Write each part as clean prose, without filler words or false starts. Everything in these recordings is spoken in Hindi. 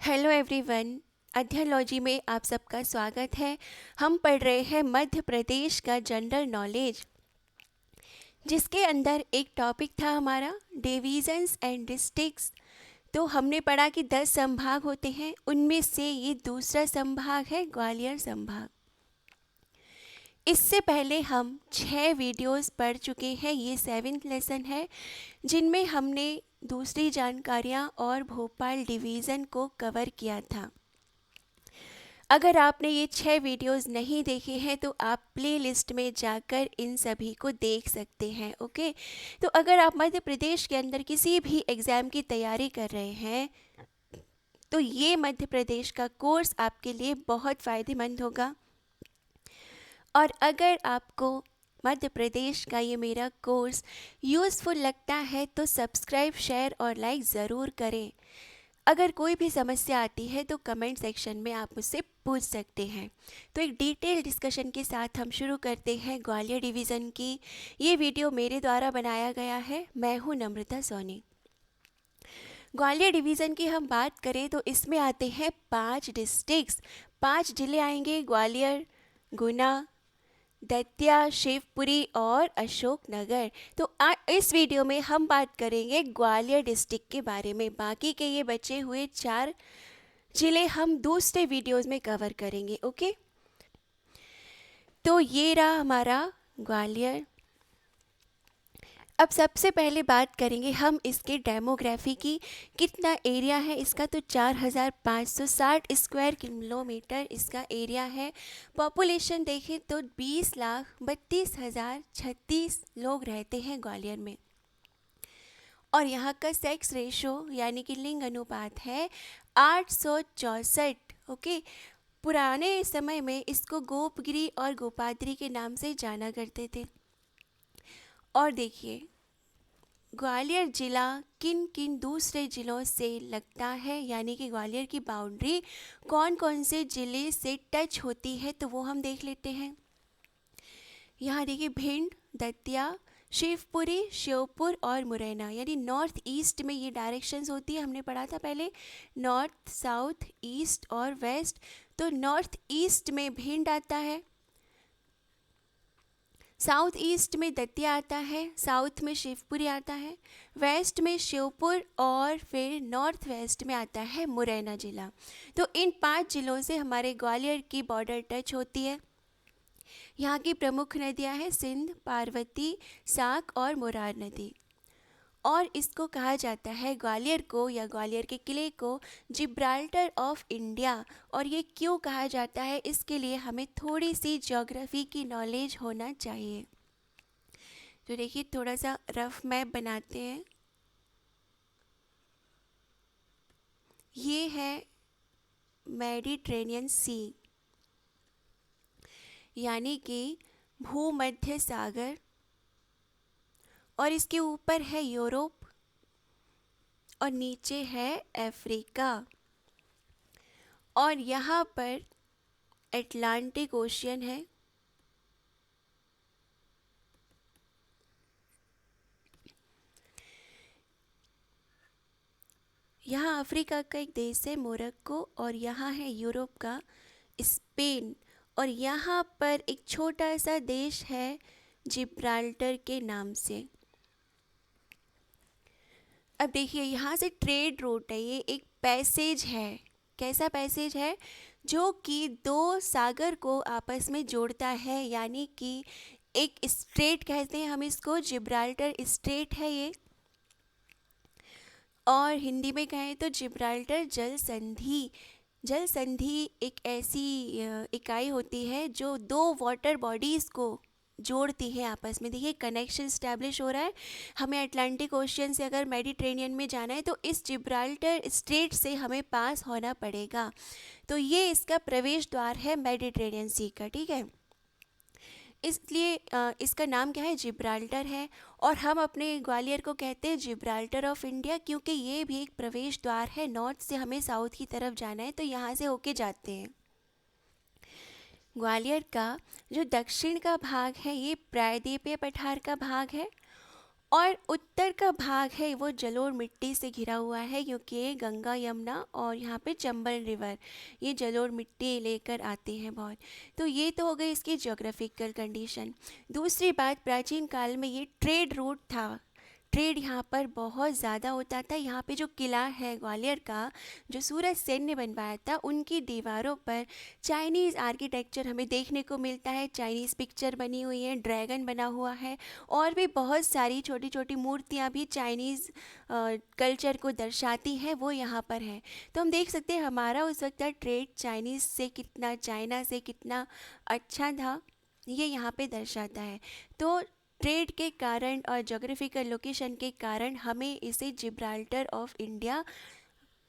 Hello everyone. अध्ययनोलॉजी में आप सबका स्वागत है। हम पढ़ रहे हैं मध्य प्रदेश का जनरल नॉलेज, जिसके अंदर एक टॉपिक था हमारा डिवीजन्स एंड डिस्ट्रिक्ट्स। तो हमने पढ़ा कि 10 संभाग होते हैं, उनमें से ये दूसरा संभाग है ग्वालियर संभाग। इससे पहले हम 6 वीडियोस पढ़ चुके हैं, ये 7th लेसन है, जिनमें हमने दूसरी जानकारियाँ और भोपाल डिवीज़न को कवर किया था। अगर आपने ये 6 वीडियोस नहीं देखे हैं तो आप प्लेलिस्ट में जाकर इन सभी को देख सकते हैं। ओके, तो अगर आप मध्य प्रदेश के अंदर किसी भी एग्ज़ाम की तैयारी कर रहे हैं तो ये मध्य प्रदेश का कोर्स आपके लिए बहुत फ़ायदेमंद होगा। और अगर आपको मध्य प्रदेश का ये मेरा कोर्स यूज़फुल लगता है तो सब्सक्राइब, शेयर और लाइक ज़रूर करें। अगर कोई भी समस्या आती है तो कमेंट सेक्शन में आप मुझसे पूछ सकते हैं। तो एक डिटेल डिस्कशन के साथ हम शुरू करते हैं ग्वालियर डिवीज़न की। ये वीडियो मेरे द्वारा बनाया गया है, मैं हूँ नम्रता सोनी। ग्वालियर डिवीज़न की हम बात करें तो इसमें आते हैं 5 डिस्ट्रिक्ट्स, 5 जिले आएंगे: ग्वालियर, गुना, दतिया, शिवपुरी और अशोकनगर। तो इस वीडियो में हम बात करेंगे ग्वालियर डिस्ट्रिक्ट के बारे में। बाकी के ये बचे हुए 4 जिले हम दूसरे वीडियोस में कवर करेंगे। ओके, तो ये रहा हमारा ग्वालियर। अब सबसे पहले बात करेंगे हम इसके डेमोग्राफी की। कितना एरिया है इसका? तो 4560 स्क्वायर किलोमीटर इसका एरिया है। पॉपुलेशन देखें तो 20,32,036 लोग रहते हैं ग्वालियर में। और यहाँ का सेक्स रेशो यानी कि लिंग अनुपात है 864। ओके, पुराने समय में इसको गोपगिरी और गोपाद्री के नाम से जाना करते थे। और देखिए, ग्वालियर ज़िला किन किन दूसरे ज़िलों से लगता है, यानी कि ग्वालियर की बाउंड्री कौन कौन से ज़िले से टच होती है, तो वो हम देख लेते हैं। यहाँ देखिए, भिंड, दतिया, शिवपुरी, श्योपुर और मुरैना, यानी नॉर्थ ईस्ट में ये डायरेक्शंस होती है। हमने पढ़ा था पहले नॉर्थ, साउथ, ईस्ट और वेस्ट। तो नॉर्थ ईस्ट में भिंड आता है, साउथ ईस्ट में दतिया आता है, साउथ में शिवपुरी आता है, वेस्ट में श्योपुर और फिर नॉर्थ वेस्ट में आता है मुरैना ज़िला। तो इन 5 ज़िलों से हमारे ग्वालियर की बॉर्डर टच होती है। यहाँ की प्रमुख नदियाँ हैं सिंध, पार्वती, साक और मुरार नदी। और इसको कहा जाता है, ग्वालियर को या ग्वालियर के किले को, जिब्राल्टर ऑफ इंडिया। और ये क्यों कहा जाता है, इसके लिए हमें थोड़ी सी ज्योग्राफी की नॉलेज होना चाहिए। तो देखिए, थोड़ा सा रफ मैप बनाते हैं। ये है मेडिटेरेनियन सी, यानी कि भूमध्य सागर, और इसके ऊपर है यूरोप और नीचे है अफ्रीका। और यहाँ पर अटलांटिक ओशियन है। यहाँ अफ्रीका का एक देश है मोरक्को, और यहाँ है यूरोप का स्पेन। और यहाँ पर एक छोटा सा देश है जिब्राल्टर के नाम से। अब देखिए, यहाँ से ट्रेड रूट है, ये एक पैसेज है। कैसा पैसेज है? जो कि 2 सागर को आपस में जोड़ता है, यानी कि एक स्ट्रेट कहते हैं हम इसको, जिब्राल्टर स्ट्रेट है ये। और हिंदी में कहें तो जिब्राल्टर जल संधि। जल संधि एक ऐसी इकाई होती है जो 2 वाटर बॉडीज़ को जोड़ती है आपस में। देखिए, कनेक्शन स्टैब्लिश हो रहा है। हमें अटलांटिक ओशियन से अगर मेडिटेरेनियन में जाना है तो इस जिब्राल्टर स्ट्रेट से हमें पास होना पड़ेगा। तो ये इसका प्रवेश द्वार है मेडिटेरेनियन सी का, ठीक है। इसलिए इसका नाम क्या है? जिब्राल्टर है। और हम अपने ग्वालियर को कहते हैं जिब्राल्टर ऑफ इंडिया, क्योंकि ये भी एक प्रवेश द्वार है। नॉर्थ से हमें साउथ की तरफ जाना है तो यहाँ से होके जाते हैं। ग्वालियर का जो दक्षिण का भाग है ये प्रायद्वीपीय पठार का भाग है, और उत्तर का भाग है वो जलोढ़ मिट्टी से घिरा हुआ है, क्योंकि ये गंगा यमुना और यहाँ पे चंबल रिवर ये जलोढ़ मिट्टी लेकर आते हैं बहुत। तो ये तो हो गई इसकी ज्योग्राफिकल कंडीशन। दूसरी बात, प्राचीन काल में ये ट्रेड रूट था। ट्रेड यहाँ पर बहुत ज़्यादा होता था। यहाँ पे जो किला है ग्वालियर का, जो सूरज सेन ने बनवाया था, उनकी दीवारों पर चाइनीज़ आर्किटेक्चर हमें देखने को मिलता है। चाइनीज़ पिक्चर बनी हुई है, ड्रैगन बना हुआ है, और भी बहुत सारी छोटी छोटी मूर्तियाँ भी चाइनीज़ कल्चर को दर्शाती हैं, वो यहाँ पर है। तो हम देख सकते हैं हमारा उस वक्त का ट्रेड चाइनीज़ से कितना, चाइना से कितना अच्छा था, ये यहाँ पे दर्शाता है। तो ट्रेड के कारण और जोग्राफिकल लोकेशन के कारण हमें इसे जिब्राल्टर ऑफ इंडिया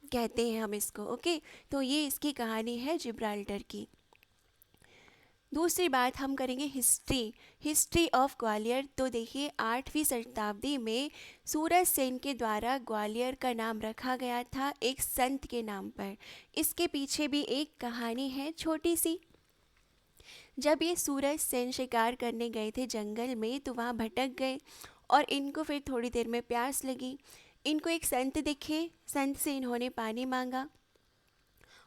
कहते हैं हम इसको। ओके, तो ये इसकी कहानी है जिब्राल्टर की। दूसरी बात हम करेंगे हिस्ट्री, हिस्ट्री ऑफ ग्वालियर। तो देखिए 8वीं शताब्दी में सूरज सेन के द्वारा ग्वालियर का नाम रखा गया था एक संत के नाम पर। इसके पीछे भी एक कहानी है छोटी सी। जब ये सूरज सेन शिकार करने गए थे जंगल में, तो वहाँ भटक गए और इनको फिर थोड़ी देर में प्यास लगी। इनको एक संत दिखे, संत से इन्होंने पानी मांगा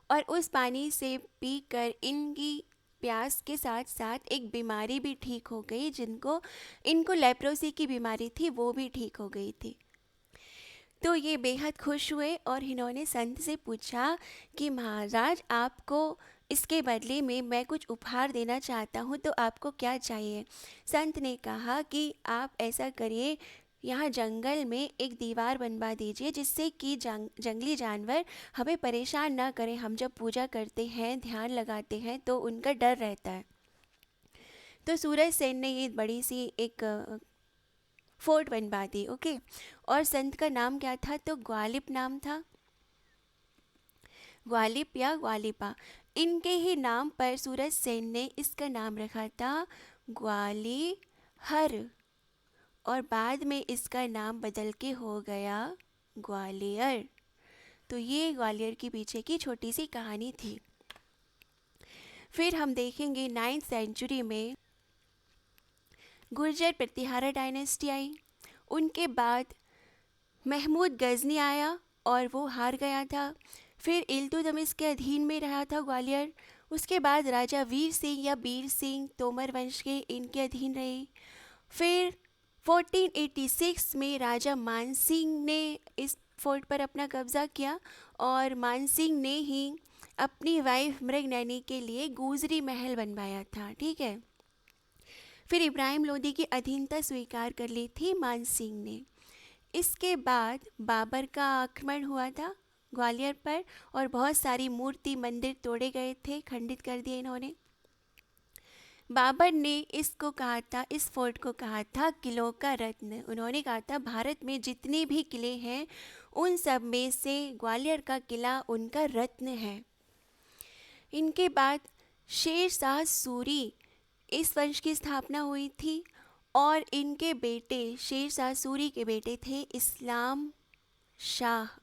और उस पानी से पीकर इनकी प्यास के साथ साथ एक बीमारी भी ठीक हो गई, जिनको इनको लेप्रोसी की बीमारी थी, वो भी ठीक हो गई थी। तो ये बेहद खुश हुए और इन्होंने संत से पूछा कि महाराज, आपको इसके बदले में मैं कुछ उपहार देना चाहता हूँ, तो आपको क्या चाहिए। संत ने कहा कि आप ऐसा करिए, यहाँ जंगल में एक दीवार बनवा दीजिए, जिससे कि जंगली जानवर हमें परेशान ना करें। हम जब पूजा करते हैं, ध्यान लगाते हैं, तो उनका डर रहता है। तो सूरज सेन ने ये बड़ी सी एक फोर्ट बनवा दी। ओके, और संत का नाम क्या था, तो ग्वालिप नाम था, ग्वालिप या ग्वालिपा। इनके ही नाम पर सूरज सेन ने इसका नाम रखा था ग्वालिहर, और बाद में इसका नाम बदल के हो गया ग्वालियर। तो ये ग्वालियर के पीछे की छोटी सी कहानी थी। फिर हम देखेंगे 9th सेंचुरी में गुर्जर प्रतिहारा डायनेस्टी आई। उनके बाद महमूद गजनी आया और वो हार गया था। फिर इल्तुतमिश के अधीन में रहा था ग्वालियर। उसके बाद राजा वीर सिंह या बीर सिंह तोमर वंश के इनके अधीन रहे। फिर 1486 में राजा मान सिंह ने इस फोर्ट पर अपना कब्ज़ा किया, और मान सिंह ने ही अपनी वाइफ मृगनैनी के लिए गुजरी महल बनवाया था। ठीक है, फिर इब्राहिम लोदी की अधीनता स्वीकार कर ली थी मान सिंह ने। इसके बाद बाबर का आक्रमण हुआ था ग्वालियर पर, और बहुत सारी मूर्ति मंदिर तोड़े गए थे, खंडित कर दिए इन्होंने। बाबर ने इसको कहा था, इस फोर्ट को कहा था किलों का रत्न। उन्होंने कहा था भारत में जितने भी किले हैं उन सब में से ग्वालियर का किला उनका रत्न है। इनके बाद शेर शाह सूरी, इस वंश की स्थापना हुई थी, और इनके बेटे शेर शाह सूरी के बेटे थे इस्लाम शाह।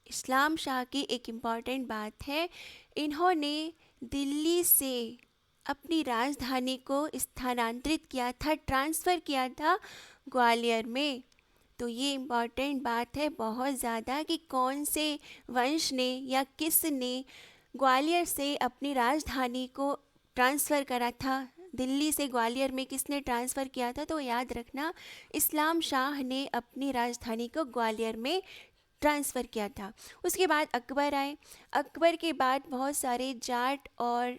इस्लाम शाह की एक इम्पॉर्टेंट बात है, इन्होंने दिल्ली से अपनी राजधानी को स्थानांतरित किया था, ट्रांसफ़र किया था ग्वालियर में। तो ये इम्पॉर्टेंट बात है बहुत ज़्यादा कि कौन से वंश ने या किस ने ग्वालियर से अपनी राजधानी को ट्रांसफ़र करा था, दिल्ली से ग्वालियर में किसने ट्रांसफ़र किया था। तो याद रखना, इस्लाम शाह ने अपनी राजधानी को ग्वालियर में ट्रांसफ़र किया था। उसके बाद अकबर आए। अकबर के बाद बहुत सारे जाट और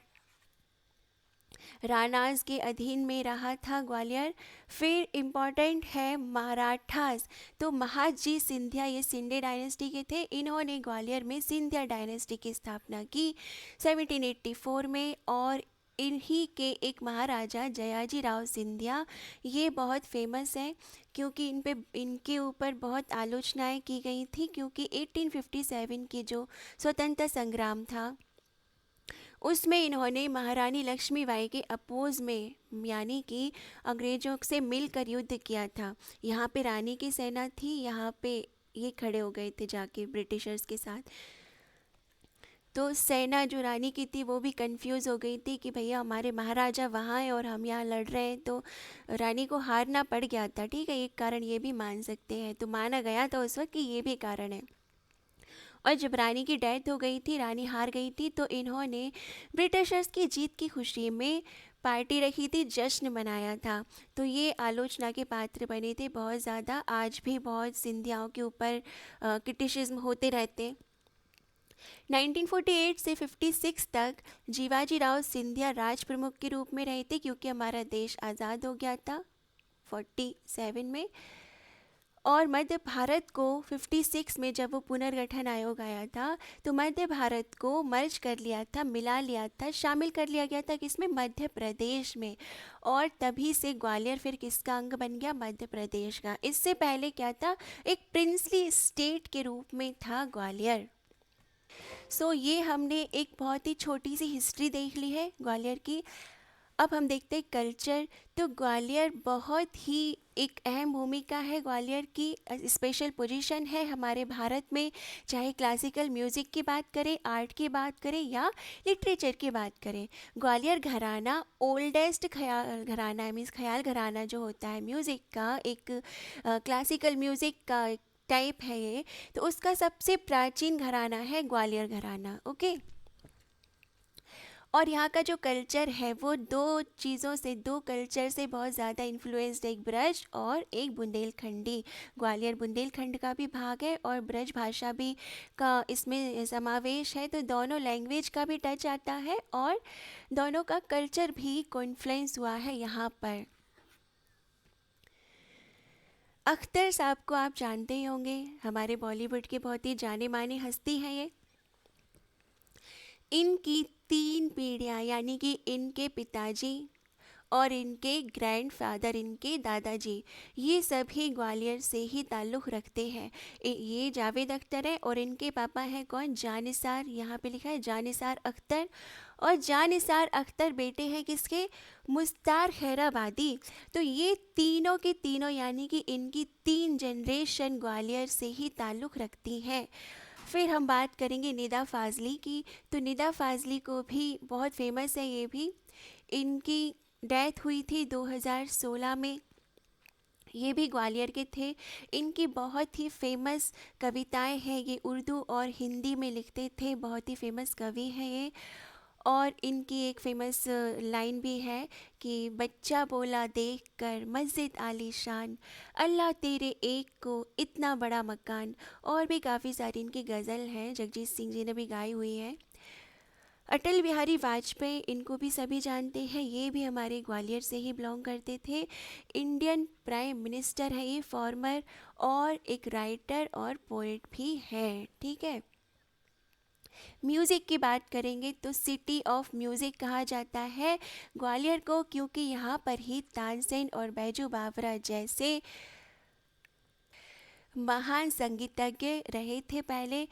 राणाज के अधीन में रहा था ग्वालियर। फिर इम्पॉर्टेंट है मराठास। तो महाजी सिंधिया, ये सिंधे डायनेस्टी के थे, इन्होंने ग्वालियर में सिंधिया डायनेस्टी की स्थापना की 1784 में। और इन्हीं के एक महाराजा जयाजी राव सिंधिया, ये बहुत फेमस है क्योंकि इनके ऊपर बहुत आलोचनाएं की गई थी, क्योंकि 1857 की जो स्वतंत्रता संग्राम था उसमें इन्होंने महारानी लक्ष्मीबाई के अपोज में, यानी कि अंग्रेज़ों से मिलकर युद्ध किया था। यहाँ पे रानी की सेना थी, यहाँ पे ये खड़े हो गए थे जाके ब्रिटिशर्स के साथ। तो सेना जो रानी की थी वो भी कंफ्यूज हो गई थी कि भैया हमारे महाराजा वहाँ हैं और हम यहाँ लड़ रहे हैं, तो रानी को हारना पड़ गया था। ठीक है, एक कारण ये भी मान सकते हैं, तो माना गया था उस वक्त कि ये भी कारण है। और जब रानी की डेथ हो गई थी, रानी हार गई थी, तो इन्होंने ब्रिटिशर्स की जीत की खुशी में पार्टी रखी थी, जश्न मनाया था। तो ये आलोचना के पात्र बने थे बहुत ज़्यादा। आज भी बहुत सिंधियाओं के ऊपर क्रिटिसिज्म होते रहते हैं। 1948 से 56 तक जीवाजी राव सिंधिया राज प्रमुख के रूप में रहे थे, क्योंकि हमारा देश आज़ाद हो गया था 47 में। और मध्य भारत को 56 में जब वो पुनर्गठन आयोग आया था, तो मध्य भारत को मर्ज कर लिया था, मिला लिया था, शामिल कर लिया गया था किसमें, मध्य प्रदेश में। और तभी से ग्वालियर फिर किसका अंग बन गया, मध्य प्रदेश का। इससे पहले क्या था, एक प्रिंसली स्टेट के रूप में था ग्वालियर। ये हमने एक बहुत ही छोटी सी हिस्ट्री देख ली है ग्वालियर की। अब हम देखते हैं कल्चर। तो ग्वालियर बहुत ही एक अहम भूमिका है ग्वालियर की, स्पेशल पोजीशन है हमारे भारत में। चाहे क्लासिकल म्यूज़िक की बात करें, आर्ट की बात करें या लिटरेचर की बात करें, ग्वालियर घराना ओल्डेस्ट ख्याल घराना, मीन्स ख्याल घराना जो होता है म्यूज़िक का, एक क्लासिकल म्यूज़िक का टाइप है ये, तो उसका सबसे प्राचीन घराना है ग्वालियर घराना। ओके। और यहाँ का जो कल्चर है वो दो चीज़ों से, दो कल्चर से बहुत ज़्यादा इन्फ्लुएंस्ड है, एक ब्रज और एक बुंदेलखंडी। ग्वालियर बुंदेलखंड का भी भाग है और ब्रज भाषा भी का इसमें समावेश है, तो दोनों लैंग्वेज का भी टच आता है और दोनों का कल्चर भी कॉन्फ्लुएंस हुआ है यहाँ पर। अख्तर साहब को आप जानते ही होंगे, हमारे बॉलीवुड के बहुत ही जाने माने हस्ती हैं ये। इनकी 3 पीढ़ियाँ, यानी कि इनके पिताजी और इनके ग्रैंडफादर, इनके दादाजी, ये सभी ग्वालियर से ही ताल्लुक़ रखते हैं। ये जावेद अख्तर है और इनके पापा हैं कौन, जानिसार, यहाँ पे लिखा है जानिसार अख्तर। और जानिसार अख्तर बेटे हैं किसके, मुस्तार खैराबादी। तो ये तीनों के तीनों, यानी कि इनकी 3 जनरेशन ग्वालियर से ही ताल्लुक़ रखती हैं। फिर हम बात करेंगे निदा फ़ाज़ली की। तो निदा फ़ाज़ली को भी बहुत फेमस है ये भी, इनकी डेथ हुई थी 2016 में। ये भी ग्वालियर के थे। इनकी बहुत ही फेमस कविताएं हैं, ये उर्दू और हिंदी में लिखते थे, बहुत ही फेमस कवि हैं ये। और इनकी एक फेमस लाइन भी है कि बच्चा बोला देख कर मस्जिद आलीशान, अल्लाह तेरे एक को इतना बड़ा मकान। और भी काफ़ी सारी इनकी गज़ल हैं, जगजीत सिंह जी ने भी गाई हुई है। अटल बिहारी वाजपेयी, इनको भी सभी जानते हैं, ये भी हमारे ग्वालियर से ही बिलोंग करते थे। इंडियन प्राइम मिनिस्टर है ये, फॉर्मर, और एक राइटर और पोएट भी है। ठीक है। म्यूज़िक की बात करेंगे तो सिटी ऑफ म्यूज़िक कहा जाता है ग्वालियर को, क्योंकि यहाँ पर ही तानसेन और बैजू बावरा जैसे महान संगीतज्ञ रहे थे पहले।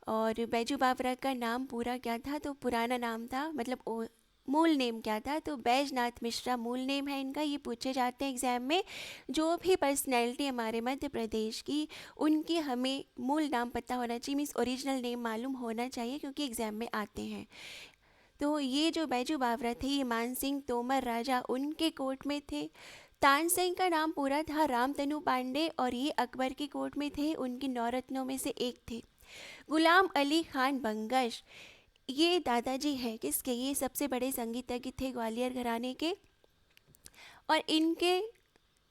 और बैजू बावरा का नाम पूरा क्या था, तो पुराना नाम था, मतलब मूल नेम क्या था, तो बैजनाथ मिश्रा मूल नेम है इनका। ये पूछे जाते हैं एग्ज़ाम में, जो भी पर्सनैलिटी हमारे मध्य प्रदेश की, उनकी हमें मूल नाम पता होना चाहिए, मीन्स ओरिजिनल नेम मालूम होना चाहिए, क्योंकि एग्ज़ाम में आते हैं। तो ये जो बैजू बावरा थे, ये मानसिंह तोमर राजा उनके कोर्ट में थे। तानसेन का नाम पूरा था रामतनु पांडे, और ये अकबर की कोर्ट में थे, उनके 9 रत्नों में से एक थे। गुलाम अली खान बंगश, ये दादाजी हैं किसके, ये सबसे बड़े संगीतज्ञ थे ग्वालियर घराने के। और इनके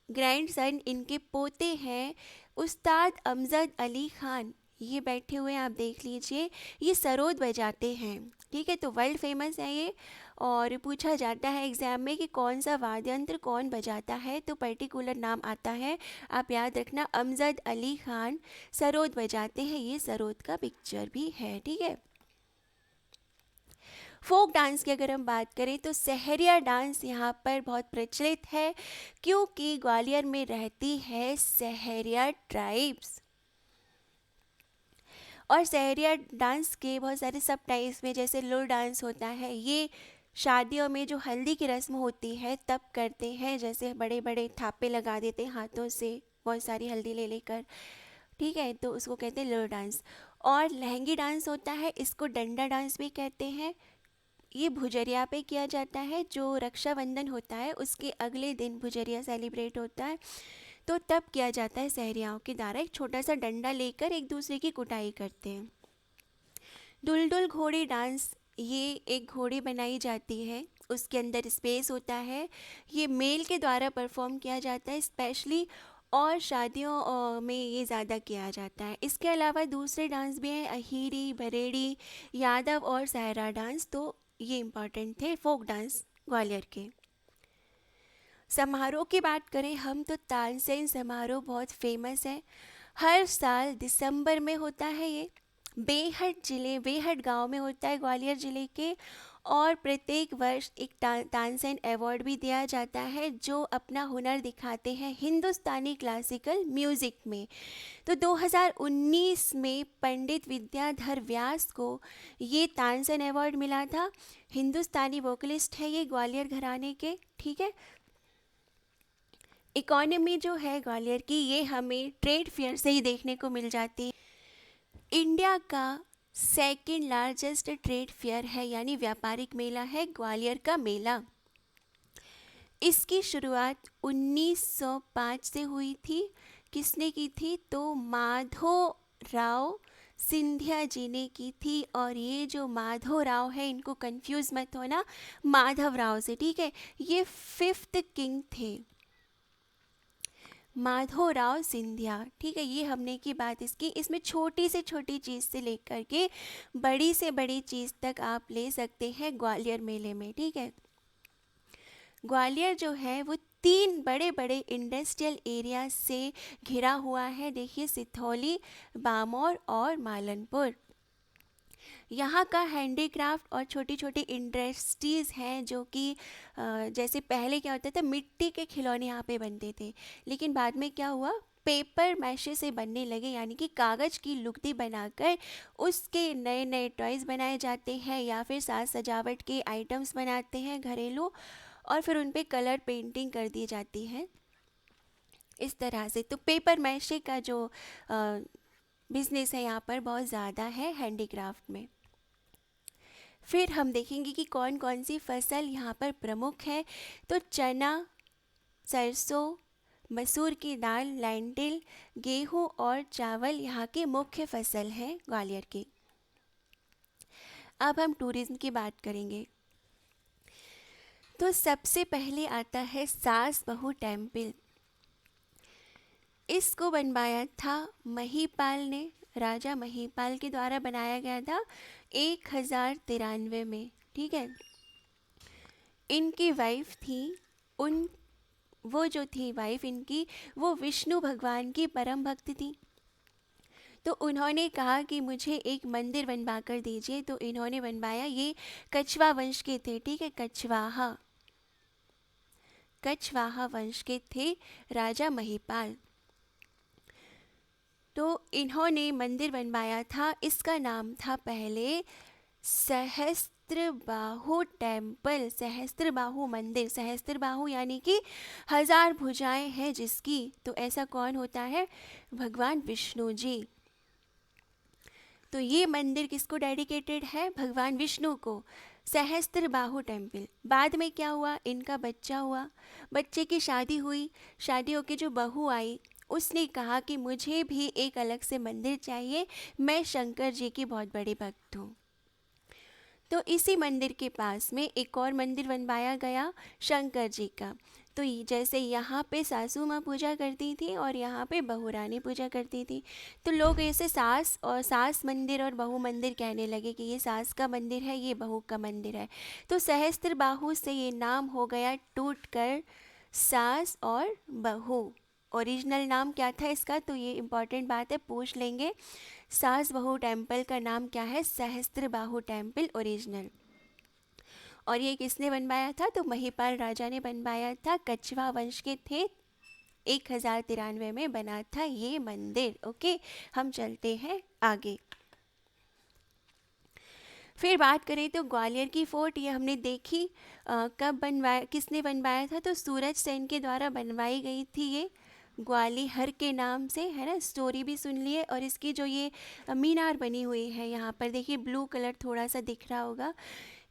ग्रैंडसन, इनके पोते हैं उस्ताद अमजद अली खान, ये बैठे हुए हैं, आप देख लीजिए, ये सरोद बजाते हैं। ठीक है, तो वर्ल्ड फेमस है ये। और पूछा जाता है एग्ज़ाम में कि कौन सा वाद्य यंत्र कौन बजाता है, तो पर्टिकुलर नाम आता है, आप याद रखना, अमजद अली खान सरोद बजाते हैं। ये सरोद का पिक्चर भी है। ठीक है। फोक डांस की अगर हम बात करें तो सहरिया डांस यहाँ पर बहुत प्रचलित है, क्योंकि ग्वालियर में रहती है सहरिया ट्राइब्स। और सहरिया डांस के बहुत सारे सब टाइप्स में, जैसे लुर डांस होता है, ये शादियों में जो हल्दी की रस्म होती है तब करते हैं, जैसे बड़े बड़े थापे लगा देते हैं हाथों से, बहुत सारी हल्दी ले लेकर। ठीक है, तो उसको कहते हैं लुर डांस। और लहंगी डांस होता है, इसको डंडा डांस भी कहते हैं। ये भुजरिया पे किया जाता है, जो रक्षाबंधन होता है उसके अगले दिन भुजरिया सेलिब्रेट होता है, तो तब किया जाता है सहरियाओं के द्वारा। एक छोटा सा डंडा लेकर एक दूसरे की कुटाई करते हैं। दुलदुल घोड़ी डांस, ये एक घोड़ी बनाई जाती है, उसके अंदर स्पेस होता है, ये मेल के द्वारा परफॉर्म किया जाता है स्पेशली, और शादियों में ये ज़्यादा किया जाता है। इसके अलावा दूसरे डांस भी हैं, अहीरी, बरेड़ी, यादव और सहरा डांस, तो ये इम्पॉर्टेंट थे फोक डांस ग्वालियर के। समारोह की बात करें हम तो तानसेन समारोह बहुत फेमस है, हर साल दिसंबर में होता है ये। बेहट गांव में होता है ग्वालियर ज़िले के, और प्रत्येक वर्ष एक तानसेन अवार्ड भी दिया जाता है जो अपना हुनर दिखाते हैं हिंदुस्तानी क्लासिकल म्यूज़िक में। तो 2019 में पंडित विद्याधर व्यास को ये तानसेन अवार्ड मिला था। हिंदुस्तानी वोकलिस्ट है ये ग्वालियर घराने के, ठीक है। इकोनॉमी जो है ग्वालियर की, ये हमें ट्रेड फेयर से ही देखने को मिल जाती है। इंडिया का सेकंड लार्जेस्ट ट्रेड फेयर है, यानी व्यापारिक मेला है ग्वालियर का मेला। इसकी शुरुआत 1905 से हुई थी। किसने की थी? तो माधोराव सिंधिया जी ने की थी। और ये जो माधोराव है, इनको कंफ्यूज मत होना माधव राव से, ठीक है। ये 5th किंग थे, माधोराव सिंधिया, ठीक है। ये हमने की बात इसकी, इसमें छोटी से छोटी चीज़ से लेकर के बड़ी से बड़ी चीज़ तक आप ले सकते हैं ग्वालियर मेले में, ठीक है। ग्वालियर जो है वो 3 बड़े बड़े इंडस्ट्रियल एरिया से घिरा हुआ है। देखिए, सिथौली, बामौर और मालनपुर। यहाँ का हैंडीक्राफ्ट और छोटी छोटी इंडस्ट्रीज़ हैं, जो कि जैसे पहले क्या होता था, मिट्टी के खिलौने यहाँ पे बनते थे, लेकिन बाद में क्या हुआ, पेपर मैशे से बनने लगे, यानी कि कागज़ की लुगदी बनाकर उसके नए नए टॉयज़ बनाए जाते हैं, या फिर साज सजावट के आइटम्स बनाते हैं घरेलू, और फिर उन पे कलर पेंटिंग कर दी जाती है इस तरह से। तो पेपर मैशे का जो बिज़नेस है यहाँ पर बहुत ज़्यादा है हैंडीक्राफ्ट में। फिर हम देखेंगे कि कौन कौन सी फसल यहाँ पर प्रमुख है। तो चना, सरसों, मसूर की दाल, लैंटिल, गेहूँ और चावल यहाँ की मुख्य फसल हैं ग्वालियर की। अब हम टूरिज़्म की बात करेंगे। तो सबसे पहले आता है सास बहू टेम्पल। इसको बनवाया था महीपाल ने, राजा महीपाल के द्वारा बनाया गया था 1093 में, ठीक है। इनकी वाइफ थी, वो जो थी वाइफ इनकी, वो विष्णु भगवान की परम भक्त थी। तो उन्होंने कहा कि मुझे एक मंदिर बनवा कर दीजिए, तो इन्होंने बनवाया। ये कछवा वंश के थे, ठीक है, कछवाहा वंश के थे राजा महीपाल। तो इन्होंने मंदिर बनवाया था, इसका नाम था पहले सहस्त्रबाहु टेम्पल, सहस्त्रबाहु मंदिर। सहस्त्रबाहु यानी कि 1000 भुजाएं हैं जिसकी। तो ऐसा कौन होता है? भगवान विष्णु जी। तो ये मंदिर किसको डेडिकेटेड है? भगवान विष्णु को, सहस्त्रबाहु टेम्पल। बाद में क्या हुआ? इनका बच्चा हुआ, बच्चे की शादी हुई, शादी होके जो बहू आई, उसने कहा कि मुझे भी एक अलग से मंदिर चाहिए, मैं शंकर जी की बहुत बड़ी भक्त हूँ। तो इसी मंदिर के पास में एक और मंदिर बनवाया गया शंकर जी का। तो जैसे यहाँ पे सासू माँ पूजा करती थी और यहाँ पे बहू रानी पूजा करती थी, तो लोग ऐसे सास मंदिर और बहू मंदिर कहने लगे कि ये सास का मंदिर है, ये बहू का मंदिर है। तो सहस्त्रबाहु से ये नाम हो गया टूट कर सास और बहू। ओरिजिनल नाम क्या था इसका? तो ये इम्पॉर्टेंट बात है, पूछ लेंगे। सास बहू टेम्पल का नाम क्या है? Sahastrabahu temple original. और ये किसने बनवाया था? तो महीपाल राजा ने बनवाया था, कछवा वंश के थे, 1093 में बना था ये मंदिर। ओके, हम चलते हैं आगे। फिर बात करें तो ग्वालियर की फोर्ट, ये हमने देखी कब बनवाया, किसने बनवाया था? तो सूरज सेन के द्वारा बनवाई गई थी ये ग्वालियर के नाम से, है ना, स्टोरी भी सुन लिए। और इसकी जो ये मीनार बनी हुई है यहाँ पर, देखिए ब्लू कलर थोड़ा सा दिख रहा होगा,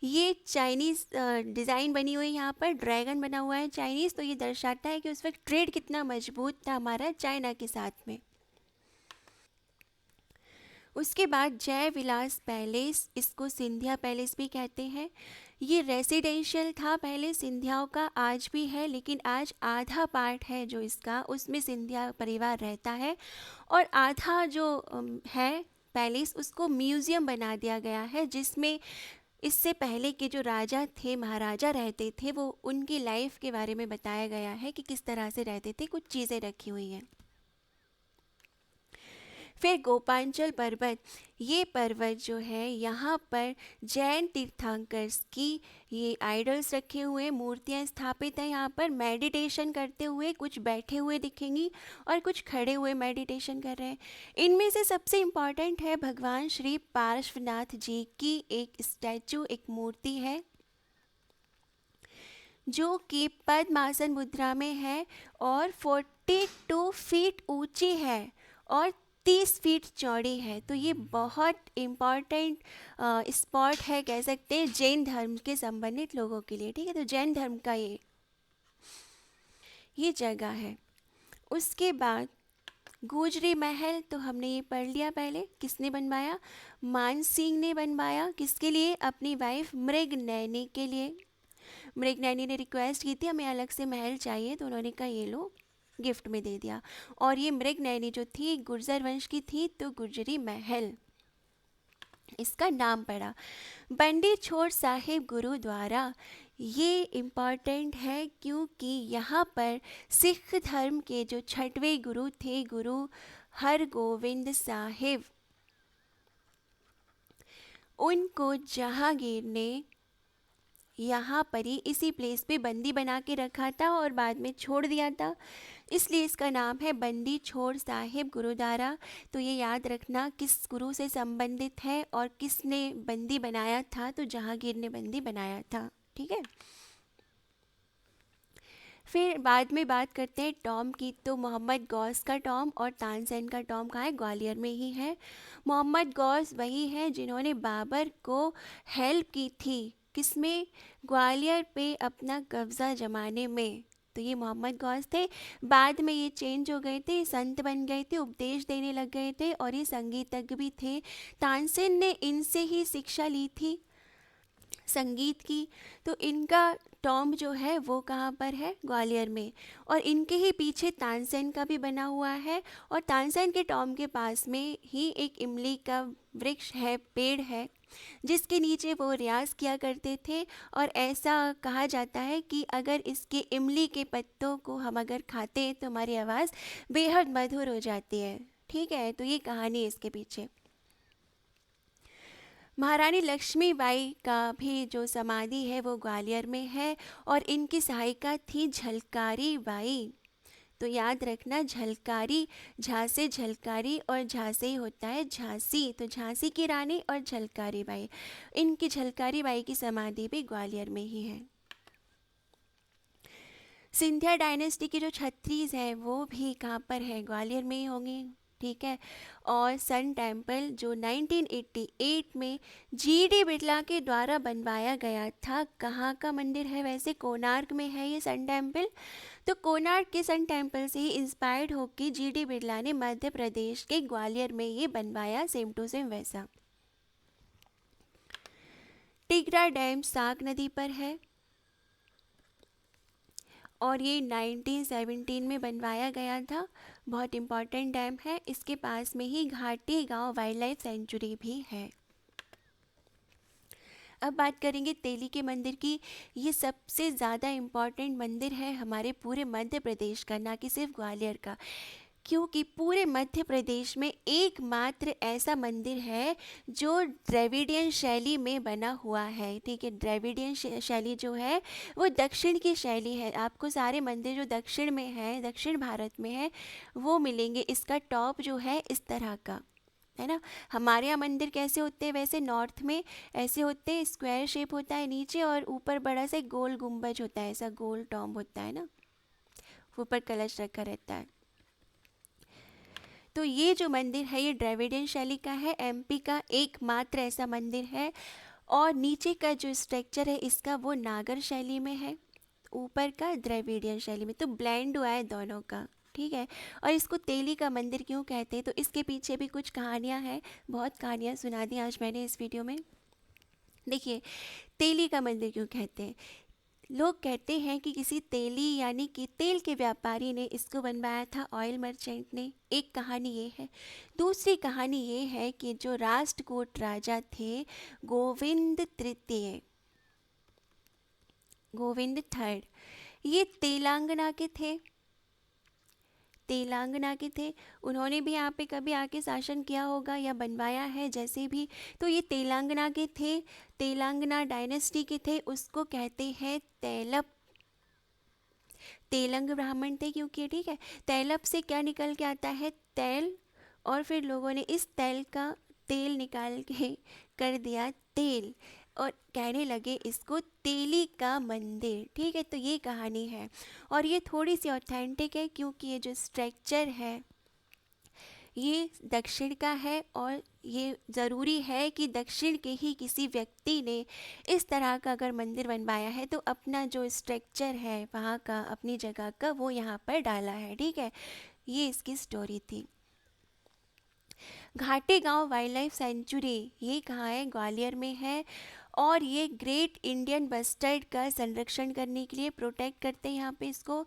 ये चाइनीज़ डिज़ाइन बनी हुई है। यहाँ पर ड्रैगन बना हुआ है चाइनीज़, तो ये दर्शाता है कि उस वक्त ट्रेड कितना मजबूत था हमारा चाइना के साथ में। उसके बाद जय विलास पैलेस, इसको सिंधिया पैलेस भी कहते हैं। ये रेसिडेंशियल था पहले सिंधियाओं का, आज भी है, लेकिन आज आधा पार्ट है जो इसका, उसमें सिंधिया परिवार रहता है, और आधा जो है पैलेस, उसको म्यूज़ियम बना दिया गया है, जिसमें इससे पहले के जो राजा थे, महाराजा रहते थे, वो उनकी लाइफ के बारे में बताया गया है कि किस तरह से रहते थे, कुछ चीज़ें रखी हुई हैं। फिर गोपांचल पर्वत, ये पर्वत जो है यहाँ पर जैन तीर्थंकर्स की ये आइडल्स रखे हुए, मूर्तियाँ स्थापित हैं यहाँ पर, मेडिटेशन करते हुए, कुछ बैठे हुए दिखेंगी और कुछ खड़े हुए मेडिटेशन कर रहे हैं। इनमें से सबसे इम्पॉर्टेंट है भगवान श्री पार्श्वनाथ जी की एक स्टैचू, एक मूर्ति है, जो कि पद्मासन मुद्रा में है और 42 फीट ऊंची है और 30 फीट चौड़ी है। तो ये बहुत इम्पॉर्टेंट स्पॉट है, कह सकते हैं, जैन धर्म के संबंधित लोगों के लिए। ठीक है, तो जैन धर्म का ये जगह है। उसके बाद गुजरी महल, तो हमने ये पढ़ लिया पहले, किसने बनवाया? मान सिंह ने बनवाया। किसके लिए? अपनी वाइफ मृगनयनी के लिए। मृगनयनी ने रिक्वेस्ट की थी हमें अलग से महल चाहिए, तो उन्होंने कहा ये लो, गिफ्ट में दे दिया। और ये मृगनयनी जो थी गुर्जर वंश की थी, तो गुर्जरी महल इसका नाम पड़ा। बंदी छोड़ साहिब गुरुद्वारा, ये इम्पॉर्टेंट है क्योंकि यहाँ पर सिख धर्म के जो 6वें गुरु थे, गुरु हरगोविंद साहिब, उनको जहांगीर ने यहाँ पर ही इसी प्लेस पे बंदी बना के रखा था और बाद में छोड़ दिया था, इसलिए इसका नाम है बंदी छोड़ साहिब गुरुद्वारा। तो ये याद रखना किस गुरु से संबंधित है और किसने बंदी बनाया था, तो जहांगीर ने बंदी बनाया था। ठीक है, फिर बाद में बात करते हैं टॉम की। तो मोहम्मद गौस का टॉम और तानसेन का टॉम कहाँ है? ग्वालियर में ही है। मोहम्मद गौस वही है जिन्होंने बाबर को हेल्प की थी, किसमें? ग्वालियर पे अपना कब्ज़ा जमाने में। तो ये मोहम्मद गौस थे। बाद में ये चेंज हो गए थे, संत बन गए थे, उपदेश देने लग गए थे, और ये संगीतज्ञ भी थे। तानसेन ने इनसे ही शिक्षा ली थी संगीत की। तो इनका टॉम्ब जो है वो कहाँ पर है? ग्वालियर में। और इनके ही पीछे तानसेन का भी बना हुआ है, और तानसेन के टॉम्ब के पास में ही एक इमली का वृक्ष है, पेड़ है, जिसके नीचे वो रियाज किया करते थे। और ऐसा कहा जाता है कि अगर इसके इमली के पत्तों को हम अगर खाते हैं तो हमारी आवाज़ बेहद मधुर हो जाती है। ठीक है, तो ये कहानी है इसके पीछे। महारानी लक्ष्मीबाई का भी जो समाधि है वो ग्वालियर में है, और इनकी सहायिका थी झलकारी बाई। तो याद रखना, झलकारी, झा से झलकारी और झा से ही होता है झांसी, तो झांसी की रानी और झलकारी बाई, इनकी झलकारी बाई की समाधि भी ग्वालियर में ही है। सिंधिया डायनेस्टी की जो छत्रीज है वो भी कहाँ पर है? ग्वालियर में ही होंगी। ठीक है, और सन टेम्पल जो 1988 में जीडी बिरला के द्वारा बनवाया गया था, कहाँ का मंदिर है वैसे? कोणार्क में है ये सन टेम्पल। तो कोणार्क के सन टेम्पल से ही इंस्पायर्ड होकर जीडी बिरला ने मध्य प्रदेश के ग्वालियर में ये बनवाया, सेम टू सेम वैसा। टिगरा डैम साग नदी पर है, और ये 1917 में बनवाया गया था। बहुत इम्पॉर्टेंट डैम है। इसके पास में ही घाटी गांव वाइल्ड लाइफ सेंचुरी भी है। अब बात करेंगे तेली के मंदिर की। ये सबसे ज़्यादा इम्पॉर्टेंट मंदिर है हमारे पूरे मध्य प्रदेश का, ना कि सिर्फ ग्वालियर का, क्योंकि पूरे मध्य प्रदेश में एकमात्र ऐसा मंदिर है जो द्रविडियन शैली में बना हुआ है। ठीक है, द्रविडियन शैली जो है वो दक्षिण की शैली है। आपको सारे मंदिर जो दक्षिण में है, दक्षिण भारत में है, वो मिलेंगे। इसका टॉप जो है इस तरह का है ना। हमारे यहाँ मंदिर कैसे होते हैं वैसे नॉर्थ में ऐसे होते हैं, स्क्वायर शेप होता है नीचे, और ऊपर बड़ा सा गोल गुंबज होता है, ऐसा गोल टॉम्ब होता है ना, ऊपर कलश रखा रहता है। तो ये जो मंदिर है ये द्रविडियन शैली का है, एमपी का एकमात्र ऐसा मंदिर है। और नीचे का जो स्ट्रक्चर है इसका वो नागर शैली में है, ऊपर का द्रविडियन शैली में, तो ब्लेंड हुआ है दोनों का, ठीक है। और इसको तेली का मंदिर क्यों कहते हैं, तो इसके पीछे भी कुछ कहानियाँ हैं, बहुत कहानियाँ सुना दी आज मैंने इस वीडियो में। देखिए, तेली का मंदिर क्यों कहते हैं, लोग कहते हैं कि किसी तेली यानी कि तेल के व्यापारी ने इसको बनवाया था, ऑयल मर्चेंट ने। एक कहानी ये है। दूसरी कहानी ये है कि जो राष्ट्रकूट राजा थे गोविंद तृतीय, गोविंद थर्ड, ये तेलंगाना के थे, तेलंगाना के थे। उन्होंने भी यहाँ पे कभी आके शासन किया होगा या बनवाया है जैसे भी, तो ये तेलंगाना के थे, तेलंगाना डायनेस्टी के थे, उसको कहते हैं तैलप, तेलंग ब्राह्मण थे क्योंकि, ठीक है। तैलप से क्या निकल के आता है, तैल, और फिर लोगों ने इस तैल का तेल निकाल के कर दिया तेल, और कहने लगे इसको तेली का मंदिर, ठीक है। तो ये कहानी है और ये थोड़ी सी ऑथेंटिक है क्योंकि ये जो स्ट्रक्चर है ये दक्षिण का है, और ये ज़रूरी है कि दक्षिण के ही किसी व्यक्ति ने इस तरह का अगर मंदिर बनवाया है तो अपना जो स्ट्रक्चर है वहाँ का, अपनी जगह का, वो यहाँ पर डाला है, ठीक है। ये इसकी स्टोरी थी। घाटी गांव वाइल्ड लाइफ सेंचुरी ये कहाँ है, ग्वालियर में है, और ये ग्रेट इंडियन बस्टर्ड का संरक्षण करने के लिए प्रोटेक्ट करते हैं यहाँ पे इसको।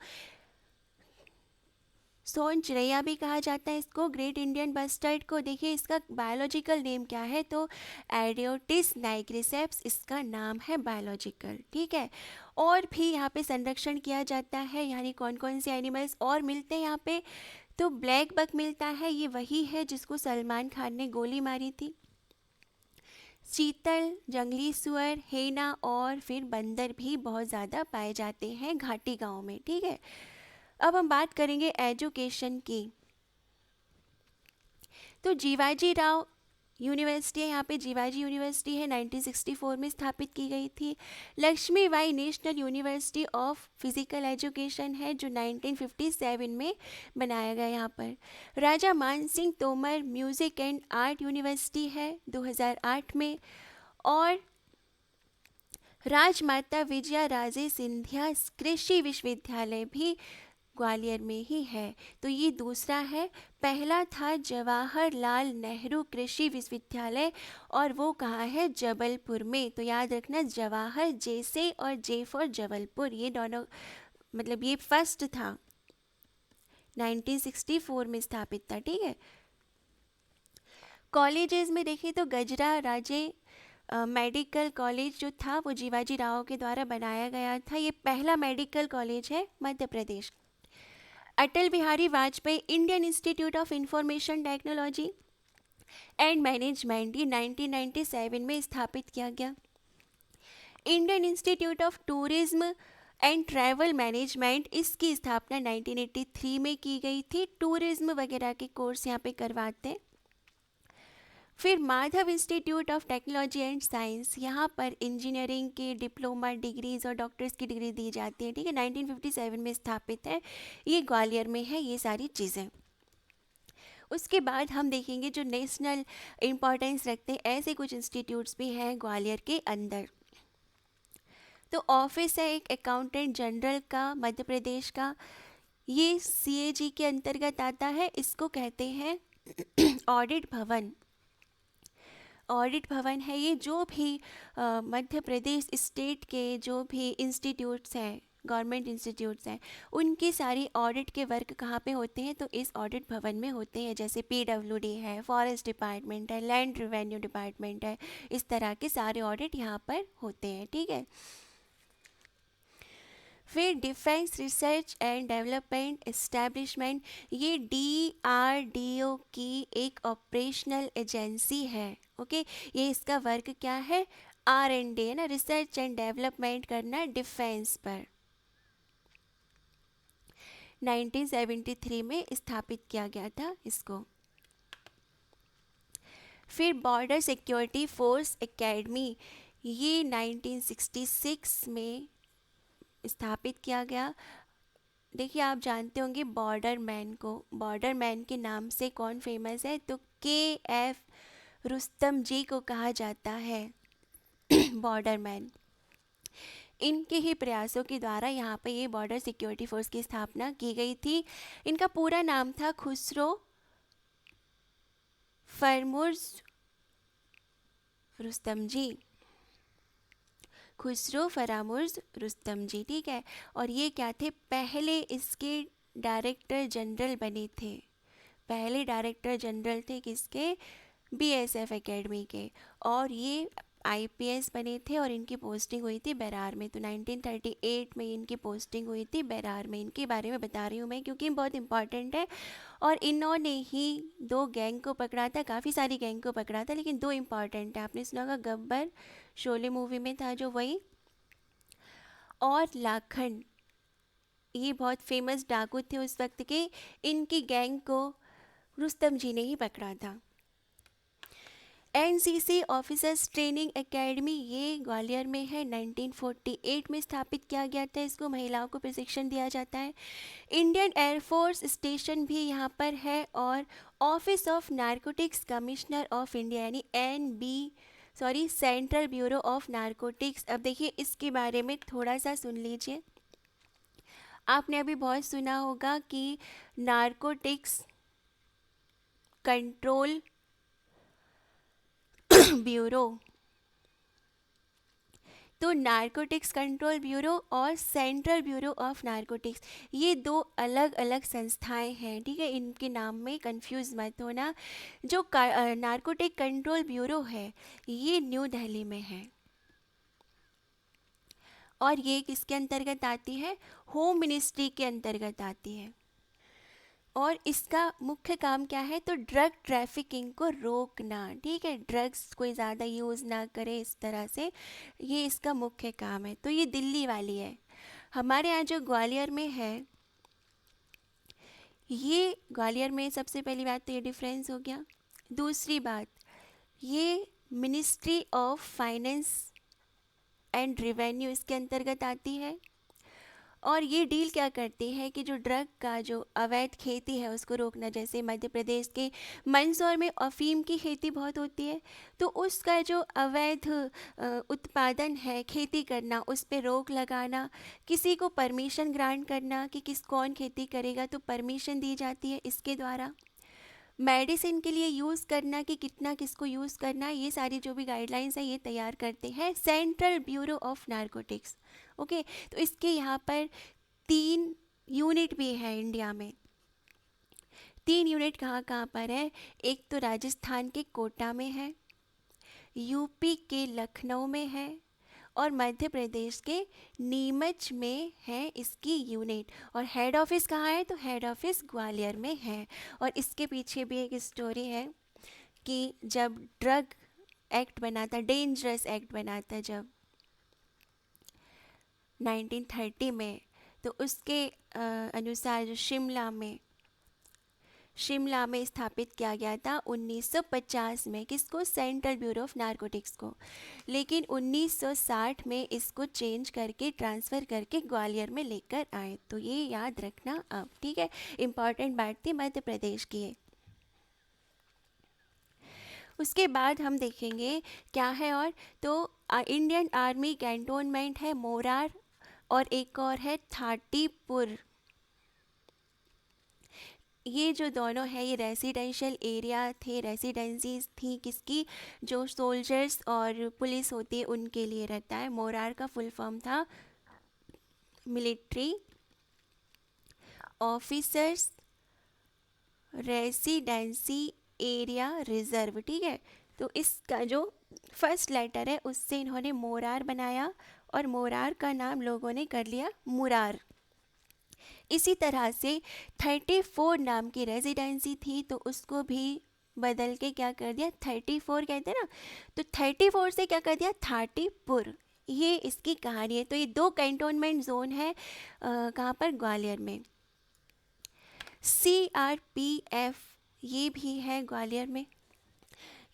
सोन चिड़ैया भी कहा जाता है इसको, ग्रेट इंडियन बस्टर्ड को। देखिए इसका बायोलॉजिकल नेम क्या है, तो एडियोटिस नाइग्रिसेप्स इसका नाम है बायोलॉजिकल, ठीक है। और भी यहाँ पे संरक्षण किया जाता है, यानी कौन कौन से एनिमल्स और मिलते हैं यहाँ पे, तो ब्लैक बक मिलता है, ये वही है जिसको सलमान खान ने गोली मारी थी। चीतल, जंगली सुअर, हेना और फिर बंदर भी बहुत ज़्यादा पाए जाते हैं घाटी गांव में, ठीक है। अब हम बात करेंगे एजुकेशन की। तो जीवाजी राव यूनिवर्सिटी है, यहाँ पे जीवाजी यूनिवर्सिटी है, 1964 में स्थापित की गई थी। Lakshmi Bai national university of physical education है जो 1957 में बनाया गया यहाँ पर। राजा मान Singh Tomar music and art university है 2008 में। और राजमाता विजया राजे सिंधिया कृषि विश्वविद्यालय भी ग्वालियर में ही है। तो ये दूसरा है, पहला था जवाहरलाल नेहरू कृषि विश्वविद्यालय, और वो कहाँ है, जबलपुर में। तो याद रखना, जवाहर जे से और जे फॉर जबलपुर, ये दोनों, मतलब ये फर्स्ट था, 1964 में स्थापित था, ठीक है। कॉलेजेस में देखें तो गजरा राजे मेडिकल कॉलेज जो था वो जीवाजी राव के द्वारा बनाया गया था, ये पहला मेडिकल कॉलेज है Madhya Pradesh. Atal Bihari Vajpayee Indian Institute of Information Technology and Management, ये 1997 में स्थापित किया गया। Indian Institute of Tourism and Travel Management, इसकी स्थापना 1983 में की गई थी। टूरिज्म वगैरह के कोर्स यहाँ पे करवाते हैं। फिर Madhav institute of technology and science, यहाँ पर इंजीनियरिंग के डिप्लोमा डिग्रीज और डॉक्टर्स की डिग्री दी जाती है, ठीक है। 1957 में स्थापित है, ये ग्वालियर में है, ये सारी चीज़ें। उसके बाद हम देखेंगे जो नेशनल इम्पोर्टेंस रखते हैं ऐसे कुछ इंस्टीट्यूट्स भी हैं ग्वालियर के अंदर। तो ऑफिस है एक अकाउंटेंट जनरल का मध्य प्रदेश का, ये सीएजी के अंतर्गत आता है, इसको कहते हैं ऑडिट भवन। ऑडिट भवन है ये, जो भी मध्य प्रदेश स्टेट के जो भी इंस्टीट्यूट्स हैं, गवर्नमेंट इंस्टीट्यूट्स हैं, उनकी सारी ऑडिट के वर्क कहाँ पे होते हैं, तो इस ऑडिट भवन में होते हैं। जैसे पीडब्ल्यूडी है, फॉरेस्ट डिपार्टमेंट है, लैंड रेवेन्यू डिपार्टमेंट है, इस तरह के सारे ऑडिट यहाँ पर होते हैं, ठीक है। फिर defence research and development establishment, ये DRDO की एक ऑपरेशनल एजेंसी है, ओके। ये इसका वर्क क्या है, R&D है ना, रिसर्च एंड डेवलपमेंट करना डिफेंस पर। 1973 में स्थापित किया गया था इसको। फिर बॉर्डर सिक्योरिटी फोर्स एकेडमी, ये 1966 में स्थापित किया गया। देखिए आप जानते होंगे बॉर्डर मैन को, बॉर्डर मैन के नाम से कौन फेमस है, तो KF रुस्तम जी को कहा जाता है बॉर्डर मैन। इनके ही प्रयासों के द्वारा यहाँ पे ये बॉर्डर सिक्योरिटी फोर्स की स्थापना की गई थी। इनका पूरा नाम था खुसरो फरमुर्ज रुस्तम जी, खुसरो फरामुर्ज रुस्तम जी, ठीक है। और ये क्या थे, पहले इसके डायरेक्टर जनरल बने थे, पहले डायरेक्टर जनरल थे किसके, BSF एकेडमी के। और ये IPS बने थे और इनकी पोस्टिंग हुई थी बेरार में। तो 1938 में इनकी पोस्टिंग हुई थी बेरार में। इनके बारे में बता रही हूँ मैं क्योंकि बहुत इंपॉर्टेंट है। और इन्होंने ही 2 गैंग को पकड़ा था, काफ़ी सारी गैंग को पकड़ा था लेकिन 2 इम्पॉर्टेंट है। आपने सुना होगा गब्बर, शोले मूवी में था जो, वही, और लाखन, ये बहुत फेमस डाकू थे उस वक्त के। इनकी गैंग को रुस्तम जी ने ही पकड़ा था। NCC ऑफिसर्स ट्रेनिंग एकेडमी, ये ग्वालियर में है, 1948 में स्थापित किया गया था। इसको महिलाओं को प्रशिक्षण दिया जाता है। इंडियन एयरफोर्स स्टेशन भी यहाँ पर है। और office of narcotics commissioner of India यानी सेंट्रल ब्यूरो ऑफ नारकोटिक्स। अब देखिए इसके बारे में थोड़ा सा सुन लीजिए। आपने अभी बहुत सुना होगा कि नारकोटिक्स कंट्रोल ब्यूरो, तो नारकोटिक्स कंट्रोल ब्यूरो और सेंट्रल ब्यूरो ऑफ नारकोटिक्स, ये 2 अलग अलग संस्थाएं हैं, ठीक है। इनके नाम में कंफ्यूज मत होना। जो नारकोटिक कंट्रोल ब्यूरो है ये न्यू दिल्ली में है और ये किसके अंतर्गत आती है, होम मिनिस्ट्री के अंतर्गत आती है। और इसका मुख्य काम क्या है, तो ड्रग ट्रैफिकिंग को रोकना, ठीक है, ड्रग्स कोई ज़्यादा यूज़ ना करे इस तरह से, ये इसका मुख्य काम है। तो ये दिल्ली वाली है। हमारे यहाँ जो ग्वालियर में है, ये ग्वालियर में सबसे पहली बात तो ये डिफरेंस हो गया। दूसरी बात, ये ministry of finance and revenue इसके अंतर्गत आती है। और ये डील क्या करती है कि जो ड्रग का जो अवैध खेती है उसको रोकना। जैसे मध्य प्रदेश के मंदसौर में अफीम की खेती बहुत होती है, तो उसका जो अवैध उत्पादन है, खेती करना, उस पर रोक लगाना, किसी को परमिशन ग्रांट करना कि किस कौन खेती करेगा तो परमिशन दी जाती है इसके द्वारा। मेडिसिन के लिए यूज़ करना कि कितना किसको यूज़ करना, ये सारी जो भी गाइडलाइंस है ये तैयार करते हैं central bureau of narcotics. Okay, तो इसके यहाँ पर 3 यूनिट भी है इंडिया में। 3 यूनिट कहाँ कहाँ पर है, एक तो राजस्थान के कोटा में है, यूपी के लखनऊ में है और मध्य प्रदेश के नीमच में है इसकी यूनिट। और हेड ऑफिस कहाँ है, तो हेड ऑफिस ग्वालियर में है। और इसके पीछे भी एक स्टोरी है कि जब ड्रग एक्ट बना था, डेंजरस एक्ट बना था जब 1930 में, तो उसके अनुसार जो शिमला में स्थापित किया गया था 1950 में, किसको, सेंट्रल ब्यूरो ऑफ नारकोटिक्स को। लेकिन 1960 में इसको चेंज करके ट्रांसफ़र करके ग्वालियर में लेकर आए। तो ये याद रखना अब, ठीक है, इम्पॉर्टेंट बात थी मध्य प्रदेश की है। उसके बाद हम देखेंगे क्या है, और तो इंडियन आर्मी कैंटोनमेंट है मोरार और एक और है थाटीपुर। ये जो दोनों है ये रेसिडेंशियल एरिया थे, रेसिडेंसीज थी किसकी, जो सोल्जर्स और पुलिस होती है उनके लिए रहता है। मोरार का फुल फॉर्म था military officers residency area reserve, ठीक है। तो इसका जो फर्स्ट लेटर है उससे इन्होंने मोरार बनाया और मोरार का नाम लोगों ने कर लिया मुरार। इसी तरह से 34 नाम की रेजिडेंसी थी तो उसको भी बदल के क्या कर दिया, 34 कहते हैं ना, तो 34 से क्या कर दिया, थाटीपुर। ये इसकी कहानी है। तो ये 2 कैंटोनमेंट जोन है कहाँ पर, ग्वालियर में। CRPF ये भी है ग्वालियर में।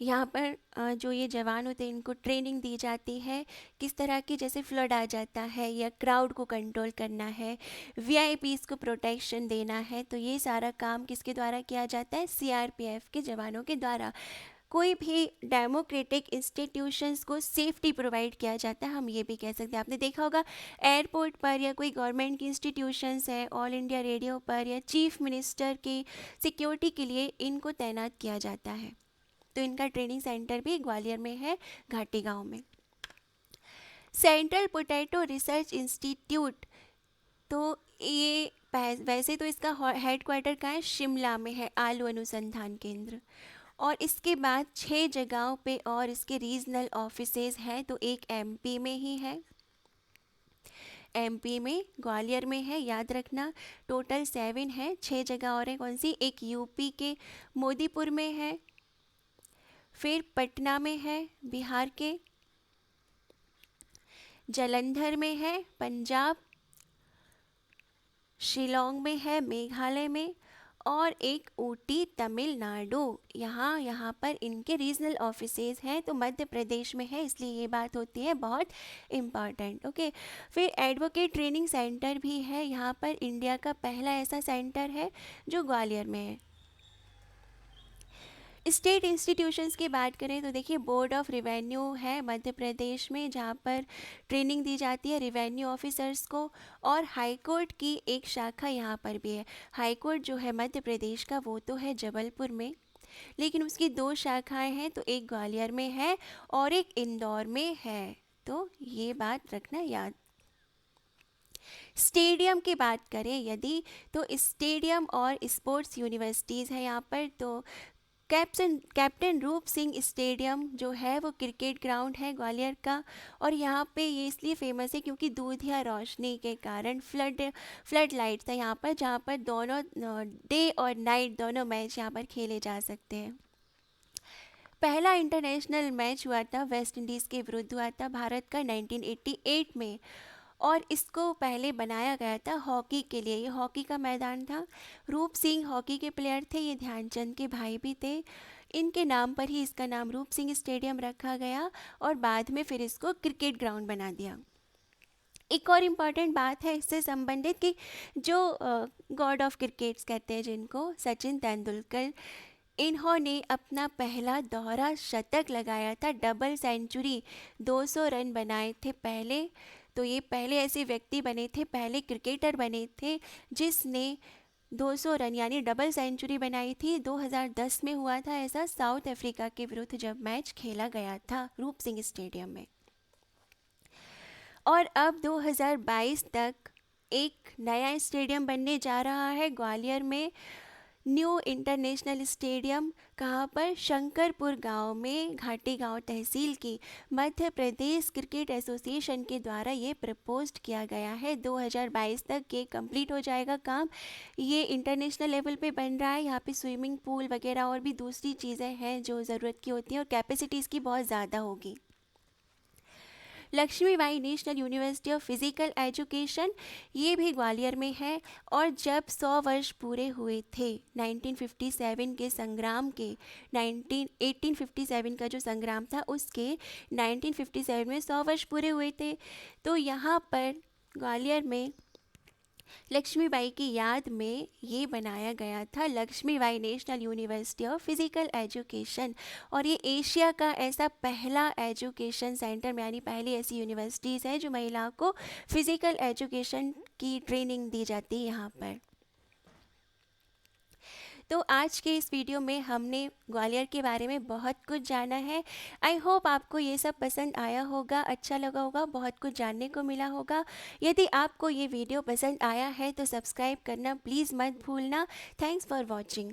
यहाँ पर जो ये जवान होते हैं इनको ट्रेनिंग दी जाती है किस तरह की, जैसे फ्लड आ जाता है या क्राउड को कंट्रोल करना है, वीआईपीज़ को प्रोटेक्शन देना है, तो ये सारा काम किसके द्वारा किया जाता है, सीआरपीएफ के जवानों के द्वारा। कोई भी डेमोक्रेटिक इंस्टीट्यूशंस को सेफ्टी प्रोवाइड किया जाता है, हम ये भी कह सकते हैं। आपने देखा होगा एयरपोर्ट पर या कोई गवर्नमेंट की इंस्टीट्यूशंस है, ऑल इंडिया रेडियो पर या चीफ मिनिस्टर की सिक्योरिटी के लिए इनको तैनात किया जाता है। तो इनका ट्रेनिंग सेंटर भी ग्वालियर में है, घाटी गांव में। सेंट्रल पोटैटो रिसर्च इंस्टीट्यूट, तो ये वैसे तो इसका हेडक्वार्टर कहाँ है, शिमला में है, आलू अनुसंधान केंद्र। और इसके बाद 6 जगहों पे और इसके रीजनल ऑफिसेज हैं, तो एक एमपी में ही है, एमपी में ग्वालियर में है, याद रखना। टोटल 7 है, 6 जगह और है, कौन सी, एक यूपी के मोदीपुर में है, फिर पटना में है बिहार के, जालंधर में है पंजाब, शिलोंग में है मेघालय में, और एक ऊटी तमिलनाडु, यहाँ पर इनके रीजनल ऑफिसेज हैं, तो मध्य प्रदेश में है, इसलिए ये बात होती है बहुत इम्पॉर्टेंट। ओके, फिर एडवोकेट ट्रेनिंग सेंटर भी है, यहाँ पर इंडिया का पहला ऐसा सेंटर है जो ग्वालियर में है। स्टेट इंस्टीट्यूशंस की बात करें तो देखिए बोर्ड ऑफ रिवेन्यू है मध्य प्रदेश में, जहाँ पर ट्रेनिंग दी जाती है रिवेन्यू ऑफिसर्स को, और हाई कोर्ट की एक शाखा यहाँ पर भी है। हाई कोर्ट जो है मध्य प्रदेश का वो तो है जबलपुर में, लेकिन उसकी 2 शाखाएं हैं, तो एक ग्वालियर में है और एक इंदौर में है, तो ये बात रखना याद। स्टेडियम की बात करें यदि, तो स्टेडियम और स्पोर्ट्स यूनिवर्सिटीज़ है यहाँ पर। तो कैप्टन रूप सिंह स्टेडियम जो है वो क्रिकेट ग्राउंड है ग्वालियर का, और यहाँ पे ये इसलिए फेमस है क्योंकि दूधिया रोशनी के कारण फ्लड लाइट्स है यहाँ पर, जहाँ पर दोनों डे और नाइट दोनों मैच यहाँ पर खेले जा सकते हैं। पहला इंटरनेशनल मैच हुआ था वेस्ट इंडीज़ के विरुद्ध हुआ था भारत का 1988 में, और इसको पहले बनाया गया था हॉकी के लिए, ये हॉकी का मैदान था। रूप सिंह हॉकी के प्लेयर थे, ये ध्यानचंद के भाई भी थे, इनके नाम पर ही इसका नाम रूप सिंह स्टेडियम रखा गया, और बाद में फिर इसको क्रिकेट ग्राउंड बना दिया। एक और इम्पॉर्टेंट बात है इससे संबंधित कि जो गॉड ऑफ क्रिकेट्स कहते हैं जिनको, सचिन तेंदुलकर, इन्होंने अपना पहला दोहरा शतक लगाया था, डबल सेंचुरी, 200 रन बनाए थे पहले। तो ये पहले ऐसे व्यक्ति बने थे, पहले क्रिकेटर बने थे जिसने 200 रन यानी डबल सेंचुरी बनाई थी। 2010 में हुआ था ऐसा, साउथ अफ्रीका के विरुद्ध जब मैच खेला गया था रूप सिंह स्टेडियम में। और अब 2022 तक एक नया स्टेडियम बनने जा रहा है ग्वालियर में, न्यू इंटरनेशनल स्टेडियम। कहाँ पर, शंकरपुर गांव में, घाटी गांव तहसील की मध्य प्रदेश क्रिकेट एसोसिएशन के द्वारा ये प्रपोज्ड किया गया है। 2022 तक ये कंप्लीट हो जाएगा काम। ये इंटरनेशनल लेवल पे बन रहा है, यहाँ पे स्विमिंग पूल वगैरह और भी दूसरी चीज़ें हैं जो ज़रूरत की होती हैं, और कैपेसिटीज़ की बहुत ज़्यादा होगी। Laxmibai national university of physical education, ये भी ग्वालियर में है, और जब 100 वर्ष पूरे हुए थे 1957 के संग्राम के, 1857 का जो संग्राम था उसके 1957 में 100 वर्ष पूरे हुए थे, तो यहाँ पर ग्वालियर में लक्ष्मीबाई की याद में ये बनाया गया था Laxmibai national university of physical education. और ये एशिया का ऐसा पहला एजुकेशन सेंटर, यानी पहली ऐसी यूनिवर्सिटीज़ है जो महिलाओं को फिज़िकल एजुकेशन की ट्रेनिंग दी जाती है यहाँ पर। तो आज के इस वीडियो में हमने ग्वालियर के बारे में बहुत कुछ जाना है। आई होप आपको ये सब पसंद आया होगा, अच्छा लगा होगा, बहुत कुछ जानने को मिला होगा। यदि आपको ये वीडियो पसंद आया है तो सब्सक्राइब करना प्लीज़ मत भूलना। Thanks for watching.